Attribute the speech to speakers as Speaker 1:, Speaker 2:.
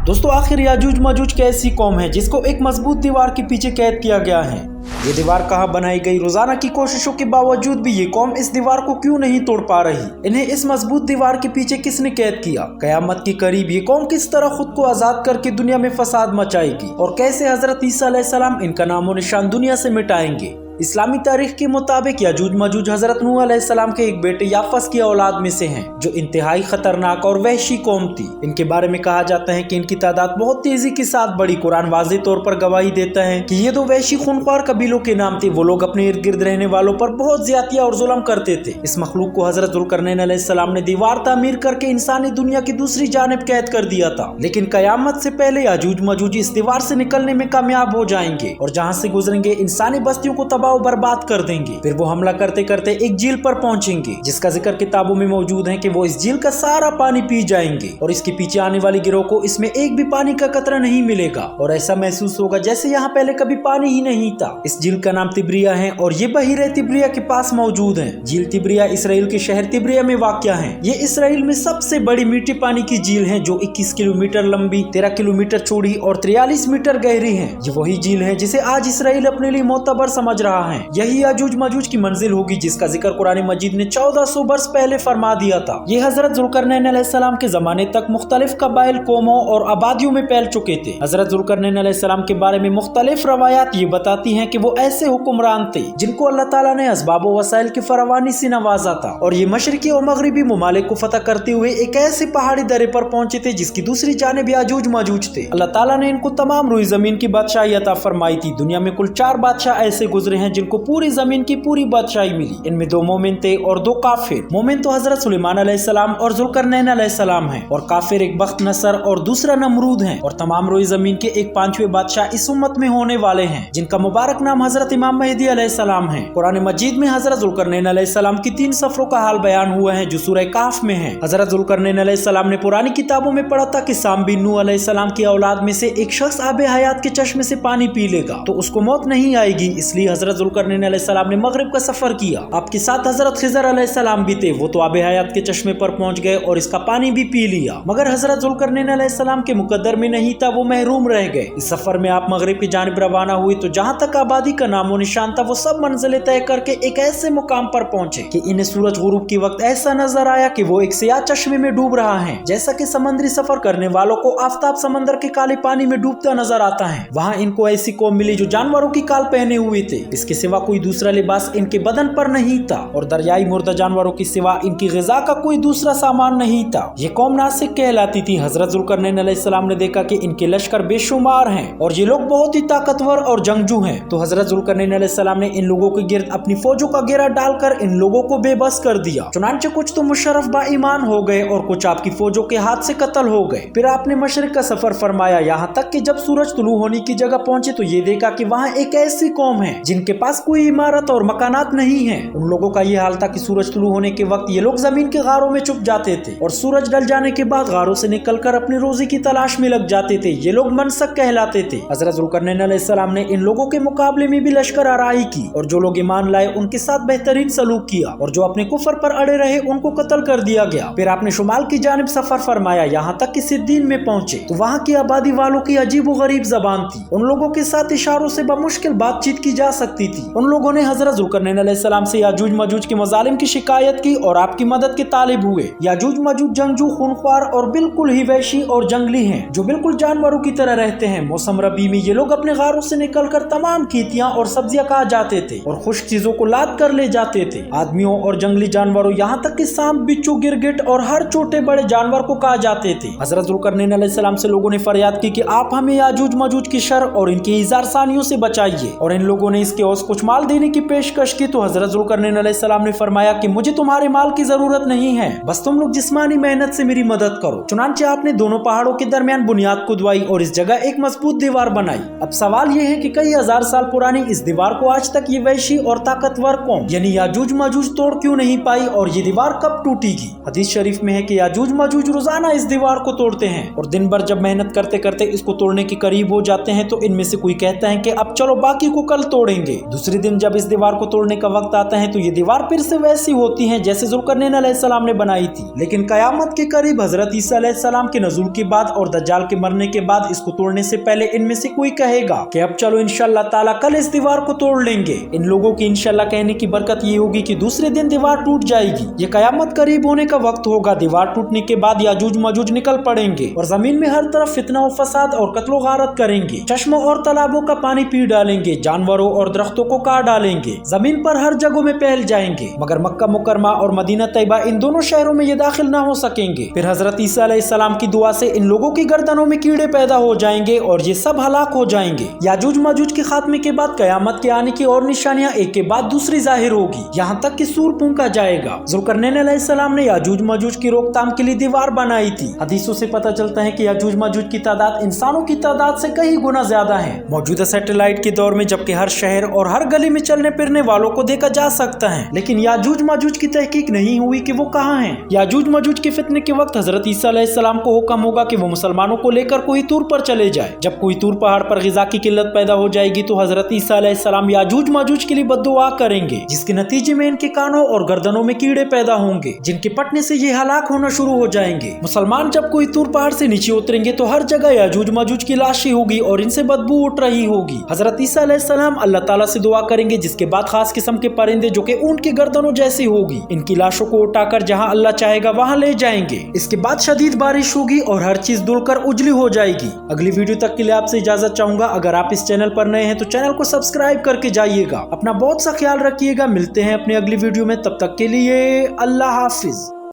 Speaker 1: दोस्तों आखिर याजूज माजूज कैसी कौम है जिसको एक मजबूत दीवार के पीछे कैद किया गया है? ये दीवार कहाँ बनाई गई? रोजाना की कोशिशों के बावजूद भी ये कौम इस दीवार को क्यों नहीं तोड़ पा रही? इन्हें इस मजबूत दीवार के पीछे किसने कैद किया? कयामत के करीब ये कौम किस तरह खुद को आजाद करके दुनिया में फसाद मचाएगी और कैसे हजरत ईसा अलैहिस्सलाम इनका नामो निशान दुनिया से मिटाएंगे? इस्लामी तारीख के मुताबिक याजूज माजूज हजरत नूह अलैहिस्सलाम के एक बेटे याफस की औलाद में से हैं, जो इंतहाई खतरनाक और वहशी कौम थी। इनके बारे में कहा जाता है कि इनकी तादाद बहुत तेजी के साथ बढ़ी। कुरान वाज़े तौर पर गवाही देता है कि ये दो वहशी खूनख्वार कबीलों के नाम थे। वो लोग अपने इर्द गिर्द रहने वालों पर बहुत ज्यादतियां और जुल्म करते थे। इस मखलूक को हजरत ज़ुल्करनैन अलैहिस्सलाम ने दीवार तामीर करके इंसानी दुनिया की दूसरी जानिब कैद कर दिया था, लेकिन कयामत से पहले याजूज माजूज इस दीवार से निकलने में कामयाब हो जाएंगे और जहाँ से गुजरेंगे इंसानी बस्तियों को तबाह बर्बाद कर देंगे। फिर वो हमला करते करते एक झील पर पहुंचेंगे, जिसका जिक्र किताबों में मौजूद है कि वो इस झील का सारा पानी पी जाएंगे और इसके पीछे आने वाली गिरोह को इसमें एक भी पानी का कतरा नहीं मिलेगा और ऐसा महसूस होगा जैसे यहाँ पहले कभी पानी ही नहीं था। इस झील का नाम तिब्रिया है और ये बहीरे तिब्रिया के पास मौजूद है। झील तिब्रिया इसराइल के शहर तिब्रिया में वाक़या है। ये इसराइल में सबसे बड़ी मीठे पानी की झील है, जो 21 किलोमीटर लंबी, 13 किलोमीटर चौड़ी और 43 मीटर गहरी है। ये वही झील है जिसे आज इसराइल अपने लिए मोतबर समझ रहा है। यही याजूज माजूज की मंजिल होगी, जिसका जिक्र कुरान मजीद ने 1400 वर्ष पहले फरमा दिया था। ये हजरत ज़ुल्करनैन अलैहिस्सलाम के जमाने तक मुख्तलिफ कबाइल, कौमों और आबादियों में फैल चुके थे। हजरत ज़ुल्करनैन अलैहिस्सलाम के बारे में मुख्तलिफ रवायात ये बताती हैं कि वो ऐसे हुक्मरान थे जिनको अल्लाह ताला ने असबाब व वसाइल की फरावानी से नवाजा था और ये मशरिकी और मगरिबी ममालिक को फतह करते हुए एक ऐसे पहाड़ी दर्रे पर पहुंचे थे जिसकी दूसरी जानिब याजूज माजूज थे। अल्लाह ताला ने इनको तमाम रुई जमीन की बादशाही अता फरमाई थी। दुनिया में कुल 4 बादशाह ऐसे गुजरे हैं जिनको पूरी जमीन की पूरी बादशाही मिली। इनमें 2 मोमिन थे और 2 काफिर। मोमिन तो हजरत सुलेमान अलैहिस्सलाम और ज़ुल्करनैन अलैहिस्सलाम हैं और काफिर एक बख्त नसर और दूसरा नमरूद हैं। और तमाम रोई जमीन के एक 5वें बादशाह इस उम्मत में होने वाले हैं, जिनका मुबारक नाम हजरत इमाम महदी अलैहिस्सलाम है। कुरान मजीद में हजरत ज़ुल्करनैन अलैहिस्सलाम की 3 सफरों का हाल बयान हुआ है, जो सूरह काफ में है। हजरत ज़ुल्करनैन अलैहिस्सलाम ने पुरानी किताबों में पढ़ा था कि साम बिन नूह अलैहिस्सलाम की औलाद में से एक शख्स आबे हयात के चश्मे से पानी पी लेगा तो उसको मौत नहीं आएगी। इसलिए हजरत ज़ुल्करनैन अलैहिस्सलाम ने मगरिब का सफर किया। आपके साथ हजरत खिज़र अलैहिस्सलाम भी थे। वो तो आबे हयात के चश्मे पर पहुंच गए और इसका पानी भी पी लिया, मगर हजरत ज़ुल्करनैन अलैहिस्सलाम के मुकद्दर में नहीं था, वो महरूम रह गए। इस सफर में आप मगरिब की जानिब रवाना हुए तो जहाँ तक आबादी का नामो निशान था वो सब मंजिलें तय करके एक ऐसे मुकाम पर पहुंचे कि इन्हें सूरज गुरूब के वक्त ऐसा नजर आया कि वो एक सियाह चश्मे में डूब रहा है। जैसा कि समंदरी सफर करने वालों को आफताब समंदर के काले पानी में डूबता नजर आता है, वहाँ इनको ऐसी कौम मिली जो जानवरों की काल पहने हुए थे। इसके सिवा कोई दूसरा लिबास इनके बदन पर नहीं था और दरियाई मुर्दा जानवरों के सिवा इनकी ग़िज़ा का कोई दूसरा सामान नहीं था। ये कौम नासिक कहलाती थी। हजरत ज़ुल्करनैन अलैहिस्सलाम ने देखा कि इनके लश्कर बेशुमार हैं और ये लोग बहुत ही ताकतवर और जंगजू हैं। तो हजरत ज़ुल्करनैन अलैहिस्सलाम ने इन लोगों के गिर्द अपनी फौजों का घेरा डालकर इन लोगों को बेबस कर दिया। चुनांचे कुछ तो मुशर्रफ बाईमान हो गए और कुछ आपकी फौजों के हाथ से कत्ल हो गए। फिर आपने मशरिक का सफर फरमाया, यहाँ तक कि जब सूरज तुलू होने की जगह पहुंचे तो ये देखा कि वहाँ एक ऐसी कौम है जिनके पास कोई इमारत और मकानात नहीं है। उन लोगों का ये हाल था कि सूरज तुलू होने के वक्त ये लोग जमीन के गारों में छुप जाते थे और सूरज ढल जाने के बाद गारों से निकलकर अपनी रोजी की तलाश में लग जाते थे। ये लोग मनसक कहलाते थे। हजरत ज़ुल्करनैन अलैहिस्सलाम ने इन लोगों के मुकाबले में भी लश्कर आराई की और जो लोग ईमान लाए उनके साथ बेहतरीन सलूक किया और जो अपने कुफर पर अड़े रहे उनको कत्ल कर दिया गया। फिर आपने शुमाल की जानिब सफर फरमाया, यहाँ तक कि सिद्दीन में पहुंचे तो वहाँ की आबादी वालों की अजीब व गरीब जबान थी। उन लोगों के साथ इशारों से बमुश्किल बातचीत की जा सकती थी। उन लोगों ने हजरत ज़ुल्करनैन अलैहिस्सलाम से याजूज माजूज के मजालिम की शिकायत की और आपकी मदद के तालिब हुए। याजूज माजूज जंगजू, खूनख्वार और बिल्कुल ही वहशी और जंगली हैं, जो बिल्कुल जानवरों की तरह रहते हैं। मौसम रबी में ये लोग अपने गारों से निकलकर तमाम खेतियां और सब्जियां खा जाते थे और खुश्क चीजों को लाद कर ले जाते थे। आदमियों और जंगली जानवरों, यहाँ तक कि सांप, बिच्छू, गिरगिट और हर छोटे बड़े जानवर को खा जाते थे। हजरत ज़ुल्करनैन अलैहिस्सलाम से लोगों ने फरियाद की कि आप हमें याजूज माजूज की शर और इनकी इज़ारसानियों से बचाइए और इन लोगों ने इसके औस कुछ माल देने की पेशकश की तो हजरत ज़ुल्करनैन अलैहिस्सलाम ने फरमाया कि मुझे तुम्हारे माल की जरूरत नहीं है, बस तुम लोग जिस्मानी मेहनत से मेरी मदद करो। चुनांचे आपने दोनों पहाड़ों के दरमियान बुनियाद खुदवाई और इस जगह एक मजबूत दीवार बनाई। अब सवाल ये है कि कई हजार साल पुरानी इस दीवार को आज तक ये वहशी और ताकतवर कौम यानी याजूज माजूज तोड़ क्यों नहीं पाई और ये दीवार कब टूटेगी? हदीस शरीफ में है कि याजूज माजूज रोजाना इस दीवार को तोड़ते हैं और दिन भर जब मेहनत करते करते इसको तोड़ने के करीब हो जाते हैं तो इनमें से कोई कहता है कि अब चलो बाकी को कल तोड़ेंगे दूसरे दिन जब इस दीवार को तोड़ने का वक्त आता है तो ये दीवार फिर से वैसी होती है जैसे ज़ुल्करनैन अलैहिस्सलाम ने बनाई थी। लेकिन कयामत के करीब हजरत ईसा अलैहिस्सलाम के नज़ूल के बाद और दज्जाल के मरने के बाद इसको तोड़ने से पहले इनमें से कोई कहेगा कि अब चलो इंशाअल्लाह ताला कल इस दीवार को तोड़ लेंगे। इन लोगों की इंशाअल्लाह कहने की बरकत ये होगी कि दूसरे दिन दीवार टूट जाएगी। ये कयामत करीब होने का वक्त होगा। दीवार टूटने के बाद याजूज माजूज निकल पड़ेंगे और जमीन में हर तरफ फितना और फसाद और कत्लो गारत करेंगे। चश्मों और तालाबों का पानी पी डालेंगे, जानवरों और दरख्तों को काट डालेंगे, जमीन पर हर जगहों में फैल जाएंगे। मगर मक्का मुकरमा और मदीना तैयबा इन दोनों शहरों में ये दाखिल ना हो सकेंगे। फिर हजरत ईसा अलैहिस्सलाम की दुआ से इन लोगों की गर्दनों में कीड़े पैदा हो जाएंगे और ये सब हलाक हो जाएंगे। याजूज माजूज के खात्मे के बाद कयामत के आने की और निशानियां एक के बाद दूसरी जाहिर होगी, यहाँ तक कि सूर फूंका जाएगा। ज़ुल्करनैन अलैहिस्सलाम ने याजूज माजूज की रोकथाम के लिए दीवार बनाई थी। हदीसों से पता चलता है कि याजूज माजूज की तादाद इंसानों की तादाद से कई गुना ज्यादा है। मौजूदा सैटेलाइट के दौर में जबकि हर शहर और हर गली में चलने फिरने वालों को देखा जा सकता है, लेकिन याजूज माजूज की तहकीक नहीं हुई कि वो कहाँ हैं। याजूज माजूज के फितने के वक्त हजरत ईसा अलैहिस्सलाम को हुक्म होगा कि वो मुसलमानों को लेकर कोई तूर पर चले जाए। जब कोई तूर पहाड़ पर ग़िज़ा की किल्लत पैदा हो जाएगी तो हजरत ईसा अलैहिस्सलाम याजूज माजूज के लिए बद्दुआ करेंगे, जिसके नतीजे में इनके कानों और गर्दनों में कीड़े पैदा होंगे, जिनके पटने से ये हलाक होना शुरू हो जाएंगे। मुसलमान जब कोई तूर पहाड़ से नीचे उतरेंगे तो हर जगह याजूज माजूज की लाशें होगी और इनसे बदबू उठ रही होगी। हजरत ईसा अलैहिस्सलाम अल्लाह ताला से दुआ करेंगे, जिसके बाद खास किस्म के परिंदे जो कि ऊंट की गर्दनों जैसी होगी, इनकी लाशों को उठाकर जहां अल्लाह चाहेगा वहां ले जाएंगे। इसके बाद शदीद बारिश होगी और हर चीज धुलकर उजली हो जाएगी। अगली वीडियो तक के लिए आपसे इजाजत चाहूंगा। अगर आप इस चैनल पर नए हैं तो चैनल को सब्सक्राइब करके जाइएगा। अपना बहुत सा ख्याल रखिएगा। मिलते हैं अपनी अगली वीडियो में, तब तक के लिए अल्लाह हाफिज।